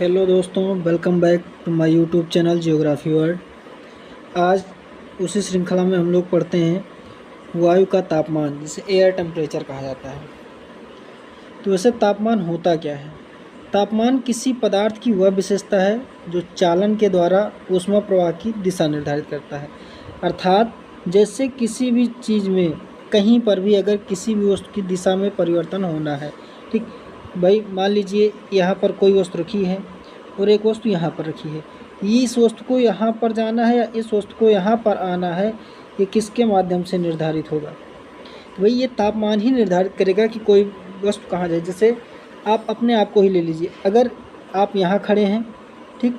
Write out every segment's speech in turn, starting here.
Hello दोस्तों, welcome back to my YouTube channel geography world. आज उसी श्रृंखला में हम लोग पढ़ते हैं वायु का तापमान, जिसे एयर टेम्परेचर कहा जाता है। तो वैसे तापमान होता क्या है? तापमान किसी पदार्थ की वह विशेषता है जो चालन के द्वारा ऊष्मा प्रवाह की दिशा निर्धारित करता है। अर्थात जैसे किसी भी चीज़ में कहीं पर भी अगर किसी भी वस्तु की दिशा में परिवर्तन होना है, ठीक भाई, मान लीजिए यहाँ पर कोई वस्तु रखी है और एक वस्तु यहाँ पर रखी है। इस वस्तु को यहाँ पर जाना है या इस वस्तु को यहाँ पर आना है, ये किसके माध्यम से निर्धारित होगा? तो भाई ये तापमान ही निर्धारित करेगा कि कोई वस्तु कहाँ जाए। जैसे आप अपने आप को ही ले लीजिए, अगर आप यहाँ खड़े हैं, ठीक,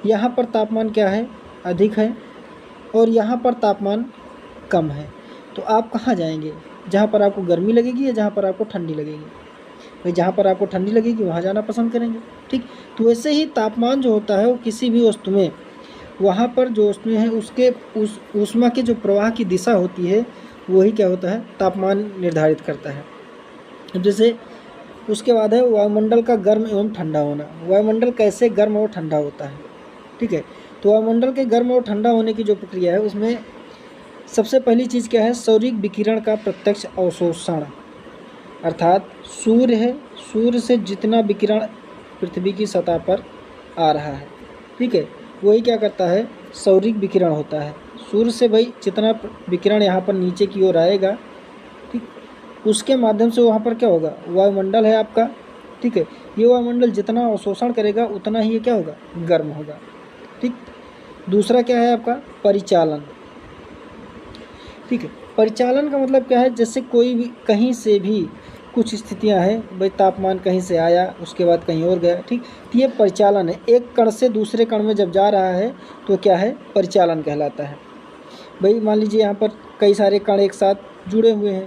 यहाँ पर तापमान क्या है? अधिक है, और यहाँ पर तापमान कम है, तो आप कहाँ जाएंगे? जहाँ पर आपको गर्मी लगेगी या जहाँ पर आपको ठंडी लगेगी? भाई जहाँ पर आपको ठंडी लगेगी वहाँ जाना पसंद करेंगे, ठीक। तो वैसे ही तापमान जो होता है वो किसी भी वस्तु में, वहाँ पर जो वस्तु है उसके उस ऊष्मा के जो प्रवाह की दिशा होती है वही क्या होता है? तापमान निर्धारित करता है। अब जैसे उसके बाद है वायुमंडल का गर्म एवं ठंडा होना। वायुमंडल कैसे गर्म और ठंडा होता है, ठीक है। तो वायुमंडल के गर्म और ठंडा होने की जो प्रक्रिया है उसमें सबसे पहली चीज़ क्या है? सौरिक विकिरण का प्रत्यक्ष अवशोषण। अर्थात सूर्य है, सूर्य से जितना विकिरण पृथ्वी की सतह पर आ रहा है, ठीक है, वही क्या करता है? सौरिक विकिरण होता है। सूर्य से भाई जितना विकिरण यहाँ पर नीचे की ओर आएगा, ठीक, उसके माध्यम से वहाँ पर क्या होगा? वायुमंडल है आपका, ठीक है। ये वायुमंडल जितना अवशोषण करेगा उतना ही ये क्या होगा? गर्म होगा, ठीक। दूसरा क्या है आपका? परिचालन, ठीक है। परिचालन का मतलब क्या है? जैसे कोई भी कहीं से भी कुछ स्थितियां हैं, भाई तापमान कहीं से आया उसके बाद कहीं और गया, ठीक। तो ये परिचालन है। एक कण से दूसरे कण में जब जा रहा है तो क्या है? परिचालन कहलाता है। भाई मान लीजिए यहाँ पर कई सारे कण एक साथ जुड़े हुए हैं,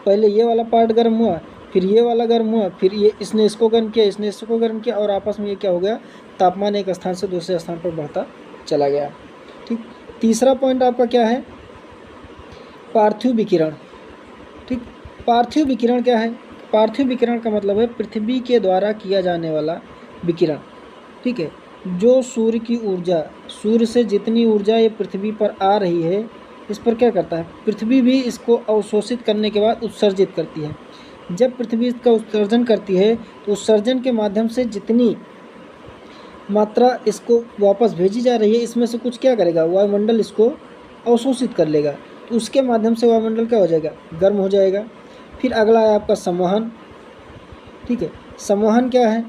पहले ये वाला पार्ट गर्म हुआ, फिर ये वाला गर्म हुआ, फिर ये इसने इसको गर्म किया, इसने इसको गर्म किया, और आपस में ये क्या हो गया? तापमान एक स्थान से दूसरे स्थान पर बढ़ता चला गया, ठीक। तीसरा पॉइंट आपका क्या है? पार्थिव विकिरण, ठीक। पार्थिव विकिरण क्या है? पार्थिव विकिरण का मतलब है पृथ्वी के द्वारा किया जाने वाला विकिरण, ठीक है। जो सूर्य की ऊर्जा, सूर्य से जितनी ऊर्जा ये पृथ्वी पर आ रही है, इस पर क्या करता है? पृथ्वी भी इसको अवशोषित करने के बाद उत्सर्जित करती है। जब पृथ्वी इसका उत्सर्जन करती है तो उत्सर्जन के माध्यम से जितनी मात्रा इसको वापस भेजी जा रही है, इसमें से कुछ क्या करेगा? वायुमंडल इसको अवशोषित कर लेगा, तो उसके माध्यम से वायुमंडल क्या हो जाएगा? गर्म हो जाएगा। फिर अगला है आपका संवहन, ठीक है। संवहन क्या है?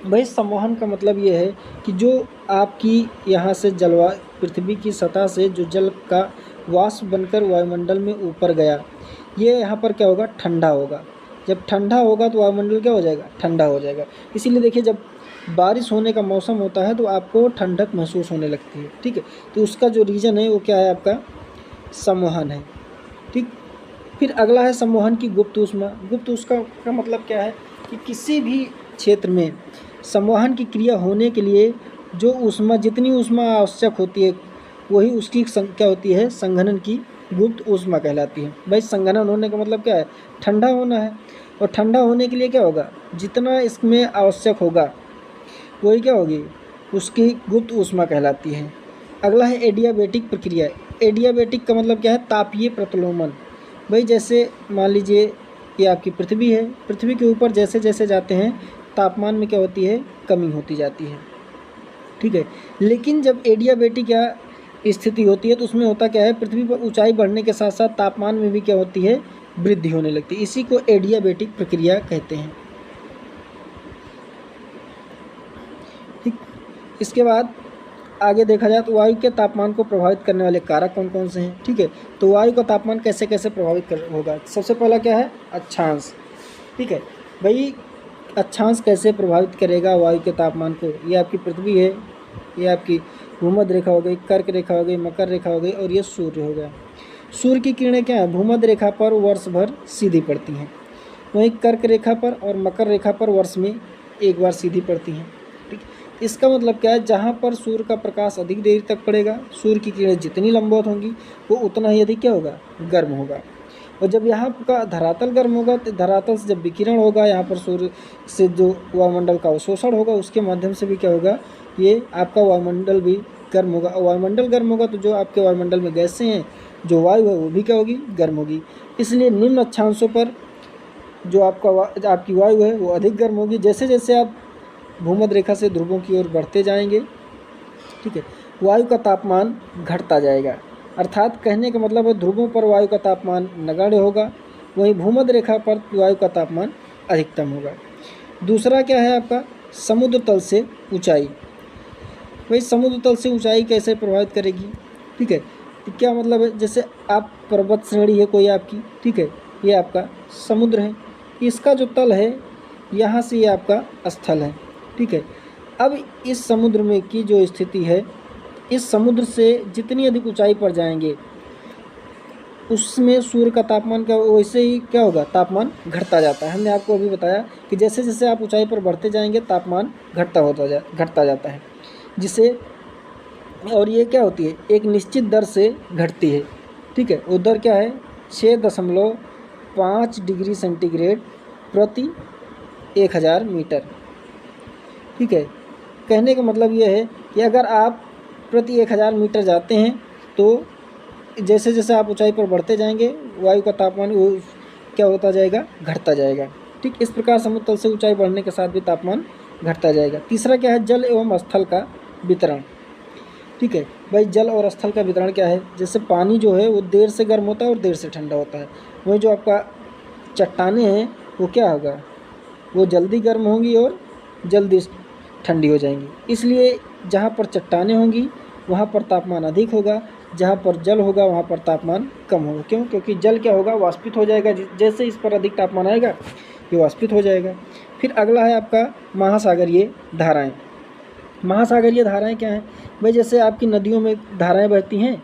भाई संवहन का मतलब ये है कि जो आपकी यहाँ से जलवायु, पृथ्वी की सतह से जो जल का वाष्प बनकर वायुमंडल में ऊपर गया, ये यहाँ पर क्या होगा? ठंडा होगा। जब ठंडा होगा तो वायुमंडल क्या हो जाएगा? ठंडा हो जाएगा। इसीलिए देखिए, जब बारिश होने का मौसम होता है तो आपको ठंडक महसूस होने लगती है, ठीक है। तो उसका जो रीज़न है वो क्या है? आपका संवहन है, ठीक। फिर अगला है संवहन की गुप्त ऊष्मा। गुप्त ऊष्मा का मतलब क्या है? कि किसी भी क्षेत्र में संवहन की क्रिया होने के लिए जो ऊष्मा, जितनी ऊष्मा आवश्यक होती है, वही उसकी क्या होती है? संघनन की गुप्त ऊष्मा कहलाती है। भाई संघनन होने का मतलब क्या है? ठंडा होना है, और ठंडा होने के लिए क्या होगा? जितना इसमें आवश्यक होगा वही क्या होगी? उसकी गुप्त ऊष्मा कहलाती है। अगला है एडियाबेटिक प्रक्रिया। एडियाबेटिक का मतलब क्या है? तापीय प्रतिलोमन। भाई जैसे मान लीजिए ये आपकी पृथ्वी है, पृथ्वी के ऊपर जैसे जैसे जाते हैं तापमान में क्या होती है? कमी होती जाती है, ठीक है। लेकिन जब एडियाबेटिक या स्थिति होती है तो उसमें होता क्या है? पृथ्वी पर ऊंचाई बढ़ने के साथ साथ तापमान में भी क्या होती है? वृद्धि होने लगती है। इसी को एडियाबेटिक प्रक्रिया कहते हैं, ठीक। इसके बाद आगे देखा जाए तो वायु के तापमान को प्रभावित करने वाले कारक कौन कौन से हैं, ठीक है। तो वायु का तापमान कैसे कैसे प्रभावित होगा? सबसे पहला क्या है? अक्षांश, ठीक है। भाई अक्षांश कैसे प्रभावित करेगा वायु के तापमान को? ये आपकी पृथ्वी है, ये आपकी भूमध्य रेखा हो गई, कर्क रेखा हो गई, मकर रेखा हो गई, और ये सूर्य हो गया। सूर्य की किरणें क्या है? भूमध्य रेखा पर वर्ष भर सीधी पड़ती हैं, वहीं कर्क रेखा पर और मकर रेखा पर वर्ष में एक बार सीधी पड़ती हैं, ठीक। इसका मतलब क्या है? जहाँ पर सूर्य का प्रकाश अधिक देर तक पड़ेगा, सूर्य की किरणें जितनी लंबवत होंगी वो उतना ही अधिक क्या होगा? गर्म होगा। और जब यहाँ का धरातल गर्म होगा तो धरातल से जब विकिरण होगा यहाँ पर सूर्य से जो वायुमंडल का अवशोषण होगा उसके माध्यम से भी क्या होगा, ये आपका वायुमंडल भी गर्म होगा। और वायुमंडल गर्म होगा तो जो आपके वायुमंडल में गैसें हैं, जो वायु है वो भी क्या होगी, गर्म होगी। इसलिए निम्न अक्षांशों पर जो आपकी वायु है वो अधिक गर्म होगी। जैसे जैसे आप भूमध्य रेखा से ध्रुवों की ओर बढ़ते जाएंगे, ठीक है, वायु का तापमान घटता जाएगा। अर्थात कहने का मतलब है ध्रुवों पर वायु का तापमान नगण्य होगा, वहीं भूमध्य रेखा पर वायु का तापमान अधिकतम होगा। दूसरा क्या है आपका, समुद्र तल से ऊंचाई। भाई समुद्र तल से ऊंचाई कैसे प्रभावित करेगी, ठीक है, तो क्या मतलब है, जैसे आप पर्वत श्रेणी है कोई आपकी, ठीक है, ये आपका समुद्र है, इसका जो तल है यहाँ से ये आपका स्थल है, ठीक है। अब इस समुद्र में की जो स्थिति है, इस समुद्र से जितनी अधिक ऊंचाई पर जाएंगे उसमें सूर्य का तापमान क्या, वैसे ही क्या होगा, तापमान घटता जाता है। हमने आपको अभी बताया कि जैसे जैसे आप ऊंचाई पर बढ़ते जाएंगे तापमान घटता जाता है, जिसे, और ये क्या होती है, एक निश्चित दर से घटती है, ठीक है। वो दर क्या है, 6.5 डिग्री सेंटीग्रेड प्रति 1000 मीटर, ठीक है। कहने का मतलब ये है कि अगर आप प्रति 1000 मीटर जाते हैं तो जैसे जैसे आप ऊंचाई पर बढ़ते जाएंगे वायु का तापमान वो क्या होता जाएगा, घटता जाएगा, ठीक। इस प्रकार समुद्र तल से ऊंचाई बढ़ने के साथ भी तापमान घटता जाएगा। तीसरा क्या है, जल एवं स्थल का वितरण, ठीक है। भाई जल और स्थल का वितरण क्या है, जैसे पानी जो है वो देर से गर्म होता है और देर से ठंडा होता है, वही जो आपका चट्टानें हैं वो क्या होगा, वो जल्दी गर्म होंगी और जल्दी ठंडी हो जाएंगी। इसलिए जहाँ पर चट्टानें होंगी वहाँ पर तापमान अधिक होगा, जहाँ पर जल होगा वहाँ पर तापमान कम होगा। क्यों, क्योंकि जल क्या होगा, वाष्पित हो जाएगा, जैसे इस पर अधिक तापमान आएगा ये वाष्पित हो जाएगा। फिर अगला है आपका महासागरीय धाराएँ। महासागरीय धाराएँ क्या हैं भाई, जैसे आपकी नदियों में धाराएँ बहती हैं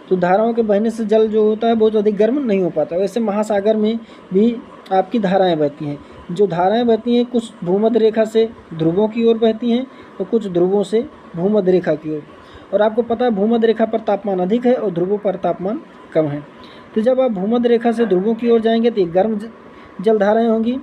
तो धाराओं के बहने से जल जो होता है बहुत अधिक गर्म नहीं हो पाता, वैसे महासागर में भी आपकी धाराएँ बहती हैं। जो धाराएँ बहती हैं कुछ भूमध्य रेखा से ध्रुवों की ओर बहती हैं और कुछ ध्रुवों से भूमध्य रेखा की ओर। और आपको पता है भूमध्य रेखा पर तापमान अधिक है और ध्रुवों पर तापमान कम है। तो जब आप भूमध्य रेखा से ध्रुवों की ओर जाएंगे तो ये गर्म जलधाराएँ होंगी,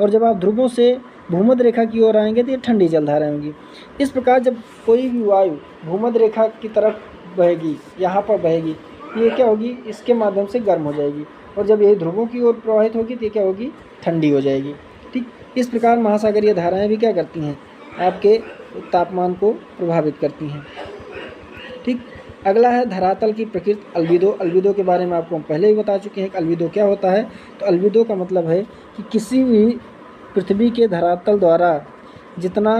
और जब आप ध्रुवों से भूमध्य रेखा की ओर आएंगे तो ये ठंडी जलधाराएँ होंगी। इस प्रकार जब कोई भी वायु भूमध्य रेखा की तरफ बहेगी, यहाँ पर बहेगी, ये क्या होगी, इसके माध्यम से गर्म हो जाएगी, और जब ये ध्रुवों की ओर प्रवाहित होगी तो ये क्या होगी, ठंडी हो जाएगी, ठीक। इस प्रकार महासागरीय धाराएं भी क्या करती हैं, आपके तापमान को प्रभावित करती हैं, ठीक। अगला है धरातल की प्रकृति, अलविदो। अलविदो के बारे में आपको हम पहले ही बता चुके हैं कि अलविदो क्या होता है। तो अलविदो का मतलब है कि किसी भी पृथ्वी के धरातल द्वारा जितना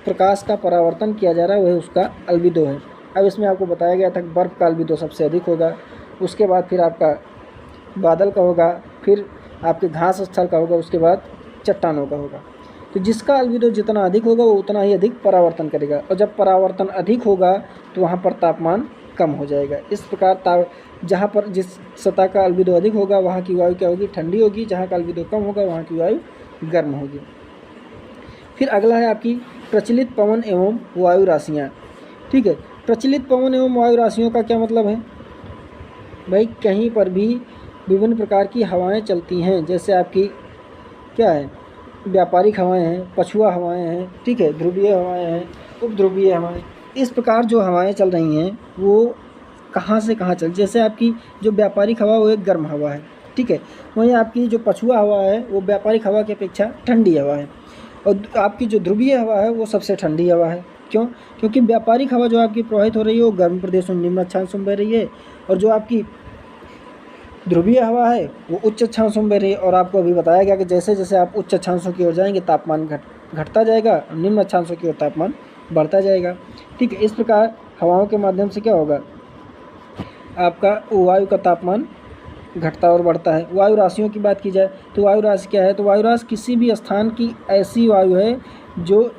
प्रकाश का परावर्तन किया जा रहा है वह उसका अलविदो है। अब इसमें आपको बताया गया था कि बर्फ़ का अलविदो सबसे अधिक होगा, उसके बाद फिर आपका बादल का होगा, फिर आपके घास स्थल का होगा, उसके बाद चट्टानों का होगा। तो जिसका अलविदो जितना अधिक होगा वो उतना ही अधिक परावर्तन करेगा, और जब परावर्तन अधिक होगा तो वहाँ पर तापमान कम हो जाएगा। इस प्रकार जहाँ पर जिस सतह का अलविदो अधिक होगा वहाँ की वायु क्या होगी, ठंडी होगी, जहाँ का अलविदो कम होगा वहाँ की वायु गर्म होगी। फिर अगला है आपकी प्रचलित पवन एवं वायु राशियाँ, ठीक है। प्रचलित पवन एवं वायु राशियों का क्या मतलब है भाई, कहीं पर भी विभिन्न प्रकार की हवाएं चलती हैं, जैसे आपकी क्या है, व्यापारिक हवाएं हैं, पछुआ हवाएं हैं, ठीक है, ध्रुवीय हवाएं हैं, उपध्रुवीय हवाएं। इस प्रकार जो हवाएं चल रही हैं वो कहाँ से कहाँ चल, जैसे आपकी जो व्यापारिक हवा वो एक गर्म हवा है, ठीक है, वहीं आपकी जो पछुआ हवा है वो व्यापारिक हवा की अपेक्षा ठंडी हवा है, और आपकी जो ध्रुवीय हवा है वो सबसे ठंडी हवा है। क्यों, क्योंकि व्यापारिक हवा जो आपकी प्रवाहित हो रही है वो गर्म प्रदेशों निम्न अक्षांशों में बह रही है, और जो आपकी ध्रुवीय हवा है वो उच्च अक्षांशों में बह रही है। और आपको अभी बताया गया कि जैसे जैसे आप उच्च अक्षांशों की ओर जाएंगे तापमान घटता जाएगा, और निम्न अक्षांशों की ओर तापमान बढ़ता जाएगा, ठीक है। इस प्रकार हवाओं के माध्यम से क्या होगा, आपका वायु का तापमान घटता और बढ़ता है। वायु राशियों की बात की जाए तो वायु राशि क्या है, तो वायु राशि किसी भी स्थान की ऐसी वायु है जो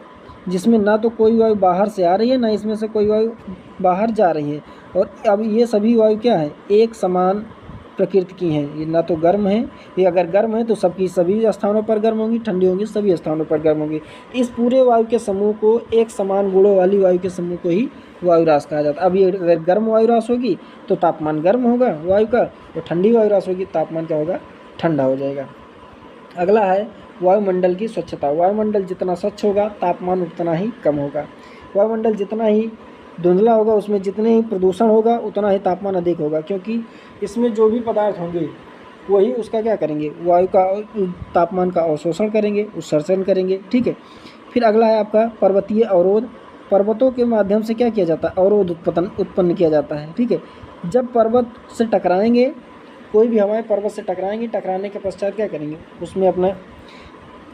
जिसमें ना तो कोई वायु बाहर से आ रही है ना इसमें से कोई वायु बाहर जा रही है, और अब ये सभी वायु क्या है, एक समान प्रकृति की हैं। ये ना तो गर्म है, ये अगर गर्म है तो सबकी सभी स्थानों पर गर्म होंगी, ठंडी होंगी सभी स्थानों पर गर्म होंगी। इस पूरे वायु के समूह को, एक समान गुणों वाली वायु के समूह को ही वायु राशि कहा जाता है। अब ये अगर गर्म वायु राशि होगी तो तापमान गर्म होगा वायु का, और ठंडी वायु राशि होगी तापमान क्या होगा, ठंडा हो जाएगा। अगला है वायुमंडल की स्वच्छता। वायुमंडल जितना स्वच्छ होगा तापमान उतना ही कम होगा। वायुमंडल जितना ही धुंधला होगा उसमें जितने ही प्रदूषण होगा उतना ही तापमान अधिक होगा, क्योंकि इसमें जो भी पदार्थ होंगे वही उसका क्या करेंगे, वायु का तापमान का अवशोषण करेंगे, उत्सर्जन करेंगे। ठीक है। फिर अगला है आपका पर्वतीय अवरोध। पर्वतों के माध्यम से क्या किया जाता है, अवरोध उत्पन्न किया जाता है। ठीक है। जब पर्वत से टकराएंगे, कोई भी हवाएं पर्वत से टकराएंगी, टकराने के पश्चात क्या करेंगे, उसमें अपना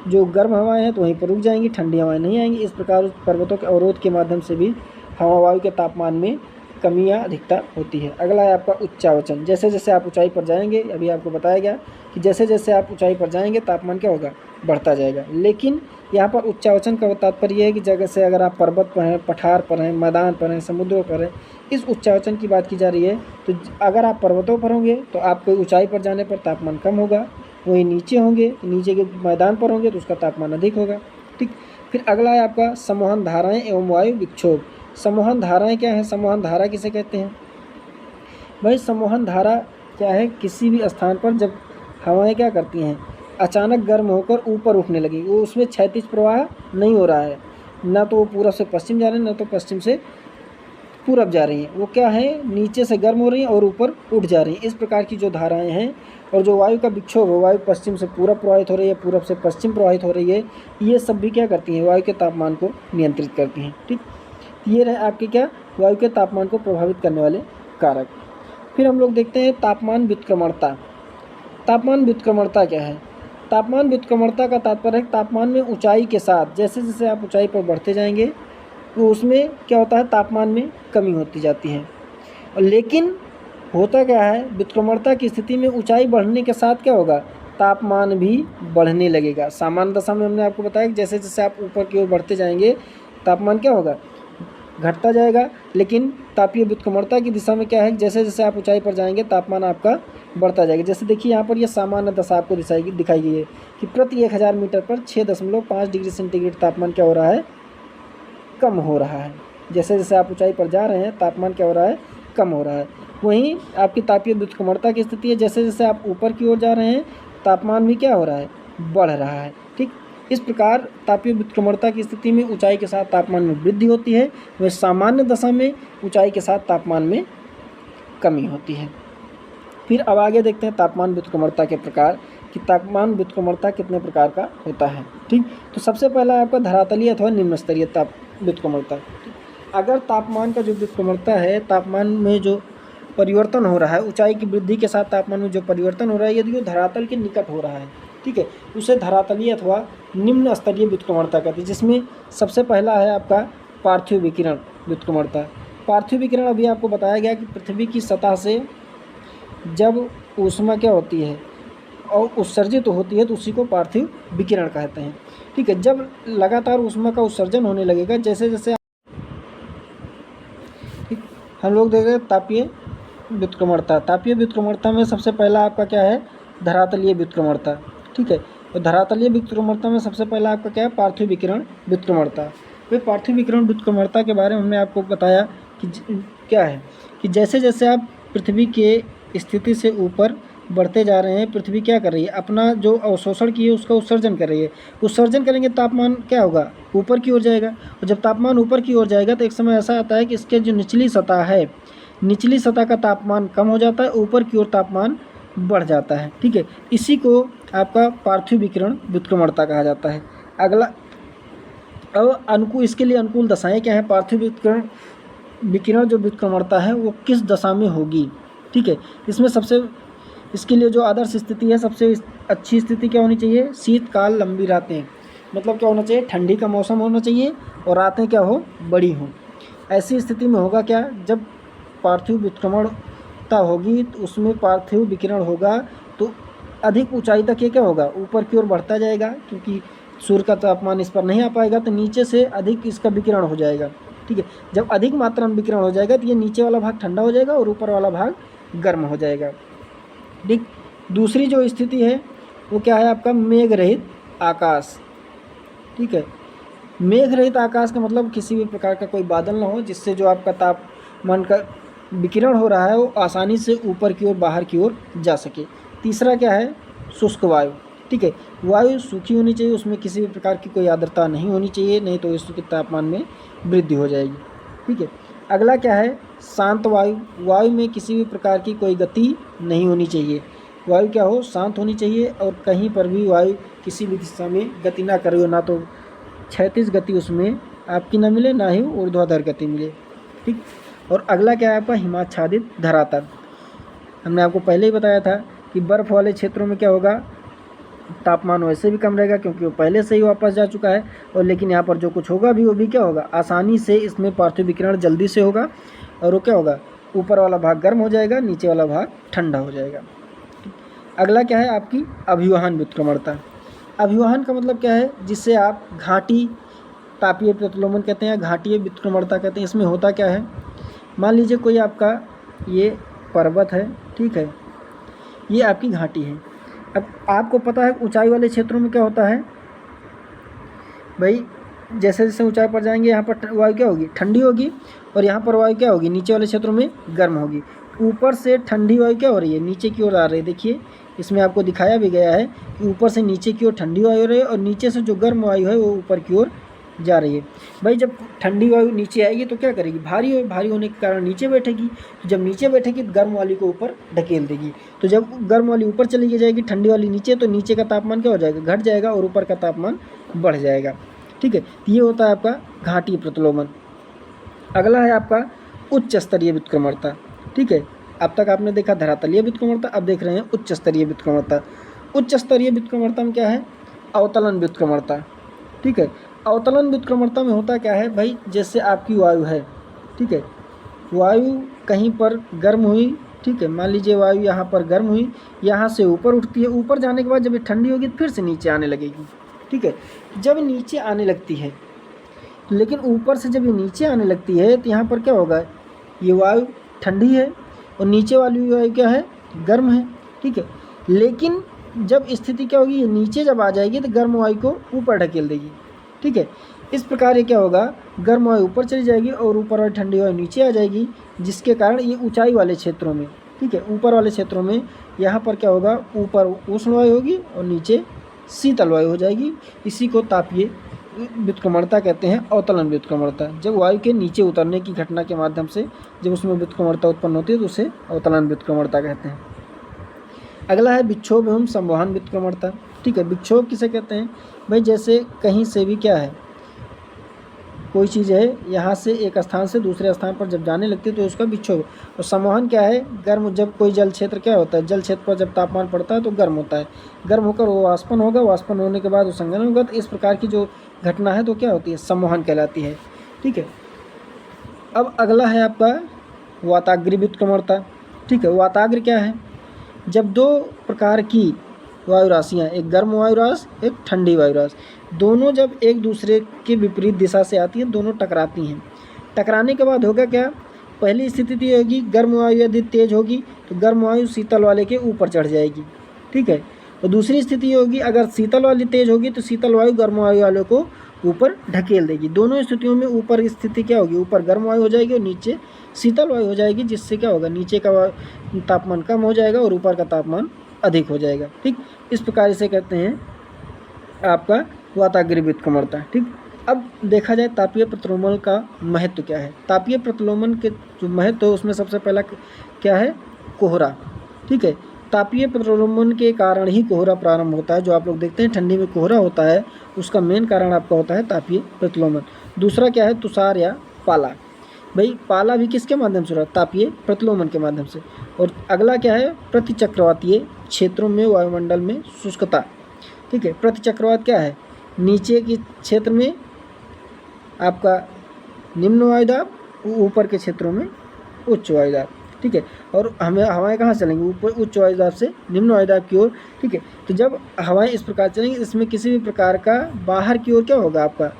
जो गर्म हवाएं हैं तो वहीं पर रुक जाएंगी, ठंडी हवाएं नहीं आएंगी। इस प्रकार पर्वतों के अवरोध के माध्यम से भी हवा वायु के तापमान में कमी या अधिकता होती है। अगला है आपका उच्चावचन। जैसे जैसे आप ऊंचाई पर जाएंगे, अभी आपको बताया गया कि जैसे जैसे आप ऊंचाई पर जाएंगे तापमान क्या होगा, बढ़ता जाएगा। लेकिन यहाँ पर उच्चावचन का तात्पर्य है कि जगह से अगर आप पर्वत पर हैं, पठार पर हैं, मैदान पर हैं, समुद्रों पर हैं, इस उच्चावचन की बात की जा रही है। तो अगर आप पर्वतों पर होंगे तो आपको ऊंचाई पर जाने पर तापमान कम होगा, वहीं नीचे होंगे, नीचे के मैदान पर होंगे तो उसका तापमान अधिक होगा। ठीक। फिर अगला है आपका संवहन धाराएं एवं वायु विक्षोभ। संवहन धाराएं क्या है, संवहन धारा किसे कहते हैं भाई, संवहन धारा क्या है, किसी भी स्थान पर जब हवाएं क्या करती हैं, अचानक गर्म होकर ऊपर उठने लगी, वो उसमें क्षैतिज प्रवाह नहीं हो रहा है, ना तो वो पूरब से पश्चिम जा रहे हैं ना तो पश्चिम से पूरब जा रही हैं, वो क्या है, नीचे से गर्म हो रही हैं और ऊपर उठ जा रही हैं। इस प्रकार की जो धाराएं हैं। और जो वायु का विक्षोभ है, वायु पश्चिम से पूरब प्रवाहित हो रही है, पूरब से पश्चिम प्रवाहित हो रही है, ये सब भी क्या करती हैं, वायु के तापमान को नियंत्रित करती हैं। ठीक। ये रहे आपके क्या, वायु के तापमान को प्रभावित करने वाले कारक। फिर हम लोग देखते हैं तापमान व्युत्क्रमणता। तापमान व्युत्क्रमणता क्या है, तापमान व्युत्क्रमणता का तात्पर्य है तापमान में ऊंचाई के साथ जैसे जैसे आप ऊंचाई पर बढ़ते जाएंगे तो उसमें क्या होता है, तापमान में कमी होती जाती है। और लेकिन होता क्या है, व्युत्क्रमणता की स्थिति में ऊंचाई बढ़ने के साथ क्या होगा, तापमान भी बढ़ने लगेगा। सामान्य दशा में हमने आपको बताया कि जैसे जैसे आप ऊपर की ओर बढ़ते जाएंगे तापमान क्या होगा, घटता जाएगा। लेकिन तापीय व्युत्क्रमणता की दिशा में क्या है, जैसे जैसे आप ऊंचाई पर जाएंगे तापमान आपका बढ़ता जाएगा। जैसे देखिए यहाँ पर यह सामान्य दशा आपको दिखाई गई है कि प्रति 1000 मीटर पर 6.5 डिग्री सेंटीग्रेड तापमान क्या हो रहा है, कम हो रहा है। जैसे जैसे आप ऊंचाई पर जा रहे हैं तापमान क्या हो रहा है, कम हो रहा है। वहीं आपकी तापीय व्युत्क्रमणता की स्थिति है, जैसे जैसे आप ऊपर की ओर जा रहे हैं तापमान भी क्या हो रहा है, बढ़ रहा है। ठीक। इस प्रकार तापीय व्युत्क्रमणता की स्थिति में ऊंचाई के साथ तापमान में वृद्धि होती है, वह सामान्य दशा में ऊंचाई के साथ तापमान में कमी होती है। फिर अब आगे देखते हैं तापमान व्युत्क्रमणता के प्रकार कि तापमान व्युत्क्रमणता कितने प्रकार का होता है। ठीक। तो सबसे पहला आपका धरातलीय अथवा निम्न स्तरीय ताप व्युत्क्रमणता। अगर तापमान का जो व्युत्क्रमणता है, तापमान में जो परिवर्तन हो रहा है, ऊंचाई की वृद्धि के साथ तापमान में जो परिवर्तन हो रहा है, यदि वो धरातल के निकट हो रहा है, ठीक है, उसे धरातलीय अथवा निम्न स्तरीय व्युत्क्रमणता कहते हैं। जिसमें सबसे पहला है आपका पार्थिव विकिरण व्युत्क्रमणता। पार्थिव विकिरण अभी आपको बताया गया कि पृथ्वी की सतह से जब ऊष्मा क्या होती है और उत्सर्जित होती है तो उसी को पार्थिव विकिरण कहते हैं। ठीक है। जब लगातार ऊष्मा का उत्सर्जन होने लगेगा, जैसे जैसे हम लोग देख रहे हैं तापीय व्युत्क्रमणता। तापीय व्युत्क्रमणता में सबसे पहला आपका क्या है, धरातलीय व्युत्क्रमणता। ठीक है। तो धरातलीय व्युत्क्रमणता में सबसे पहला आपका क्या है, पार्थिव विकिरण व्युत्क्रमणता। तो पार्थिव विकिरण व्युत्क्रमणता के बारे में हमने आपको बताया कि क्या है कि जैसे जैसे आप पृथ्वी के स्थिति से ऊपर बढ़ते जा रहे हैं, पृथ्वी क्या कर रही है, अपना जो अवशोषण की है उसका उत्सर्जन कर रही है। उत्सर्जन करेंगे तापमान क्या होगा, ऊपर की ओर जाएगा। और जब तापमान ऊपर की ओर जाएगा तो एक समय ऐसा आता है कि इसके जो निचली सतह है, निचली सतह का तापमान कम हो जाता है, ऊपर की ओर तापमान बढ़ जाता है। ठीक है। इसी को आपका पार्थिव विकिरण व्युत्क्रमणता कहा जाता है। अगला अब इसके लिए अनुकूल दशाएं क्या है, पार्थिव विकिरण जो व्युत्क्रमणता है वो किस दशा में होगी। ठीक है। इसके लिए जो आदर्श स्थिति है, सबसे अच्छी स्थिति क्या होनी चाहिए, शीतकाल लंबी रातें। मतलब क्या होना चाहिए, ठंडी का मौसम होना चाहिए और रातें क्या हो, बड़ी हों। ऐसी स्थिति में होगा क्या, जब पार्थिव व्युत्क्रमणता होगी तो उसमें पार्थिव विकिरण होगा तो अधिक ऊंचाई तक ये क्या होगा, ऊपर की ओर बढ़ता जाएगा, क्योंकि सूर्य का तापमान इस पर नहीं आ पाएगा तो नीचे से अधिक इसका विकिरण हो जाएगा। ठीक है। जब अधिक मात्रा में विकिरण हो जाएगा तो ये नीचे वाला भाग ठंडा हो जाएगा और ऊपर वाला भाग गर्म हो जाएगा। ठीक। दूसरी जो स्थिति है वो क्या है आपका, मेघ रहित आकाश। ठीक है। मेघ रहित आकाश का मतलब किसी भी प्रकार का कोई बादल ना हो, जिससे जो आपका तापमान का विकिरण हो रहा है वो आसानी से ऊपर की ओर बाहर की ओर जा सके। तीसरा क्या है, शुष्क वायु। ठीक है, वायु सूखी होनी चाहिए, उसमें किसी भी प्रकार की कोई आर्द्रता नहीं होनी चाहिए, नहीं तो इसके तापमान में वृद्धि हो जाएगी। ठीक है, अगला क्या है, शांत वायु। वायु में किसी भी प्रकार की कोई गति नहीं होनी चाहिए, वायु क्या हो, शांत होनी चाहिए, और कहीं पर भी वायु किसी भी दिशा में गति ना करे हो, ना तो क्षैतिज गति उसमें आपकी ना मिले, ना ही ऊर्ध्वाधर गति मिले। ठीक, और अगला क्या है आपका, हिमाच्छादित धरातल। हमने आपको पहले ही बताया था कि बर्फ़ वाले क्षेत्रों में क्या होगा, तापमान वैसे भी कम रहेगा क्योंकि वो पहले से ही वापस जा चुका है, और लेकिन यहाँ पर जो कुछ होगा भी वो भी क्या होगा, आसानी से इसमें पार्थिव विकिरण जल्दी से होगा, और वो क्या होगा, ऊपर वाला भाग गर्म हो जाएगा, नीचे वाला भाग ठंडा हो जाएगा। अगला क्या है आपकी अभिवहन व्युत्क्रमणता। अभिवहन का मतलब क्या है, जिससे आप घाटी तापीय प्रतिलोमन कहते हैं, घाटीय व्युत्क्रमणता कहते हैं। इसमें होता क्या है, मान लीजिए कोई आपका ये पर्वत है, ठीक है, ये आपकी घाटी है। अब आपको पता है ऊंचाई वाले क्षेत्रों में क्या होता है भाई, जैसे जैसे ऊंचाई पर जाएंगे यहाँ पर वायु क्या होगी, ठंडी होगी, और यहाँ पर वायु क्या होगी, नीचे वाले क्षेत्रों में गर्म होगी। ऊपर से ठंडी वायु क्या हो रही है, नीचे की ओर आ रही है। देखिए इसमें आपको दिखाया भी गया है कि ऊपर से नीचे की ओर ठंडी वायु हो रही है, और नीचे से जो गर्म वायु है वो ऊपर की ओर जा रही है। भाई जब ठंडी वायु नीचे आएगी तो क्या करेगी, भारी होने के कारण नीचे बैठेगी, तो जब नीचे बैठेगी तो गर्म वाली को ऊपर ढकेल देगी। तो जब गर्म वाली ऊपर चली जाएगी, ठंडी वाली नीचे, तो नीचे का तापमान क्या हो जाएगा, घट जाएगा, और ऊपर का तापमान बढ़ जाएगा। ठीक है, तो ये होता है आपका घाटीय प्रतिलोमन। अगला है आपका उच्च स्तरीय व्युत्क्रमणता। ठीक है, अब तक आपने देखा धरातलीय व्युत्क्रमणता, अब देख रहे हैं उच्च स्तरीय व्युत्क्रमणता। उच्च स्तरीय व्युत्क्रमणता में क्या है, अवतलन व्युत्क्रमणता। ठीक है, अवतलन व्युत्क्रमणता में होता क्या है भाई, जैसे आपकी वायु है, ठीक है, वायु कहीं पर गर्म हुई, ठीक है, मान लीजिए वायु यहाँ पर गर्म हुई, यहाँ से ऊपर उठती है, ऊपर जाने के बाद जब ये ठंडी होगी फिर से नीचे आने लगेगी। ठीक है, जब नीचे आने लगती है, लेकिन ऊपर से जब ये नीचे आने लगती है तो यहाँ पर क्या होगा, ये वायु ठंडी है और नीचे वाली वायु क्या है, गर्म है। ठीक है, लेकिन जब स्थिति क्या होगी, ये नीचे जब आ जाएगी तो गर्म वायु को ऊपर ढकेल देगी। ठीक है, इस प्रकार ये क्या होगा, गर्म वायु ऊपर चली जाएगी और ऊपर वाली ठंडी वायु नीचे आ जाएगी, जिसके कारण ये ऊंचाई वाले क्षेत्रों में, ठीक है, ऊपर वाले क्षेत्रों में यहाँ पर क्या होगा, ऊपर उष्ण वायु होगी और नीचे शीतल वायु हो जाएगी। इसी को तापीय व्युत्क्रमणता कहते हैं, अवतलन व्युत्क्रमणता। जब वायु के नीचे उतरने की घटना के माध्यम से जब उसमें व्युत्क्रमणता उत्पन्न होती है तो उसे अवतलन व्युत्क्रमणता कहते हैं। अगला है विक्षोभ एवं संवहन व्युत्क्रमणता। ठीक है, विक्षोभ किसे कहते हैं भाई, जैसे कहीं से भी क्या है, कोई चीज़ है, यहाँ से एक स्थान से दूसरे स्थान पर जब जाने लगती है तो उसका विक्षोभ। और संवहन क्या है, गर्म, जब कोई जल क्षेत्र क्या होता है, जल क्षेत्र पर जब तापमान पड़ता है तो गर्म होता है, गर्म होकर वो वाष्पन होगा, वाष्पन होने के बाद वो संघनन होगा, तो इस प्रकार की जो घटना है तो क्या होती है, संवहन कहलाती है। ठीक है, अब अगला है आपका वाताग्र व्युत्क्रमणता। ठीक है, वाताग्र क्या है, जब दो प्रकार की वायु राशियाँ, एक गर्म वायु राशि, एक ठंडी वायु राशि, दोनों जब एक दूसरे के विपरीत दिशा से आती हैं, दोनों टकराती हैं। टकराने के बाद होगा क्या, पहली स्थिति तो होगी, गर्म वायु यदि तेज होगी तो गर्म वायु शीतल वाले के ऊपर चढ़ जाएगी। ठीक है, और दूसरी स्थिति होगी, अगर शीतल वाली तेज होगी तो शीतल वायु गर्म वायु वाले को ऊपर ढकेल देगी। दोनों स्थितियों में ऊपर की स्थिति क्या होगी, ऊपर गर्म वायु हो जाएगी और नीचे शीतल वायु हो जाएगी, जिससे क्या होगा, नीचे का तापमान कम हो जाएगा और ऊपर का तापमान अधिक हो जाएगा। ठीक, इस प्रकार से कहते हैं आपका वाताग्र व्युत्क्रमणता। ठीक, अब देखा जाए तापीय प्रतिलोमन का महत्व क्या है। तापीय प्रतिलोमन के जो महत्व है उसमें सबसे पहला क्या है, कोहरा। ठीक है, तापीय प्रतिलोमन के कारण ही कोहरा प्रारंभ होता है। जो आप लोग देखते हैं ठंडी में कोहरा होता है, उसका मेन कारण आपका होता है तापीय प्रतिलोमन। दूसरा क्या है, तुषार या पाला। भाई पाला भी किसके माध्यम से हो रहा है, तापीय प्रतिलोमन के माध्यम से। और अगला क्या है, प्रतिचक्रवातीय क्षेत्रों में वायुमंडल में शुष्कता। ठीक है, प्रतिचक्रवात क्या है, नीचे के क्षेत्र में आपका निम्न वायुदाब, ऊपर के क्षेत्रों में उच्च वायुदाब। ठीक है, और हमें हवाएं कहाँ चलेंगी, ऊपर उच्च वायुदाब से निम्न वायुदाब की ओर। ठीक है, तो जब हवाएं इस प्रकार चलेंगी, इसमें किसी भी प्रकार का बाहर की ओर क्या होगा, आपका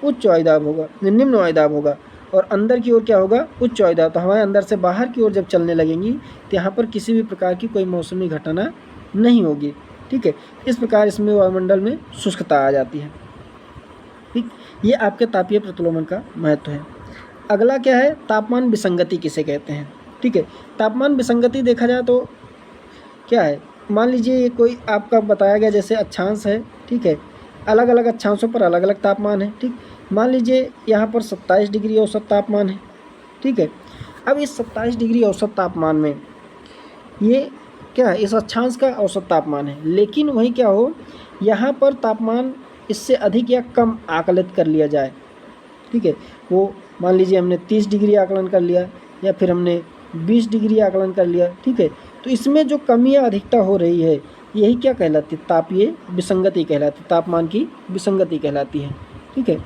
उच्च वायुदाब होगा, निम्न वायुदाब होगा, और अंदर की ओर क्या होगा, उच्च वायुदाब। तो हवाएं अंदर से बाहर की ओर जब चलने लगेंगी तो यहाँ पर किसी भी प्रकार की कोई मौसमी घटना नहीं होगी। ठीक है, इस प्रकार इसमें वायुमंडल में शुष्कता आ जाती है। ठीक, ये आपके तापीय प्रतिलोमन का महत्व है। अगला क्या है, तापमान विसंगति किसे कहते हैं। ठीक है, तापमान विसंगति देखा जाए तो क्या है, मान लीजिए ये कोई आपका बताया गया जैसे अक्षांश है। ठीक है, अलग अलग अक्षांशों पर अलग अलग तापमान है। ठीक, मान लीजिए यहाँ पर 27 डिग्री औसत तापमान है। ठीक है, अब इस 27 डिग्री औसत तापमान में ये क्या है, इस अक्षांश का औसत तापमान है, लेकिन वही क्या हो, यहाँ पर तापमान इससे अधिक या कम आकलित कर लिया जाए। ठीक है, वो मान लीजिए हमने 30 डिग्री आकलन कर लिया या फिर हमने 20 डिग्री आकलन कर लिया। ठीक है, तो इसमें जो कमी या अधिकता हो रही है यही क्या कहलाती है, तापीय विसंगति कहलाती, तापमान की विसंगति कहलाती है। ठीक है,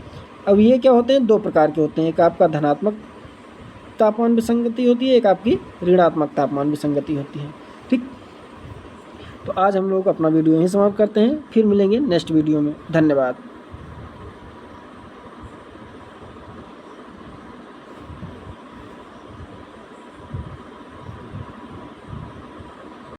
अब ये क्या होते हैं, दो प्रकार के होते हैं, एक आपका धनात्मक तापमान विसंगति होती है, एक आपकी ऋणात्मक तापमान विसंगति होती है। ठीक, तो आज हम लोग अपना वीडियो यहीं समाप्त करते हैं, फिर मिलेंगे नेक्स्ट वीडियो में। धन्यवाद।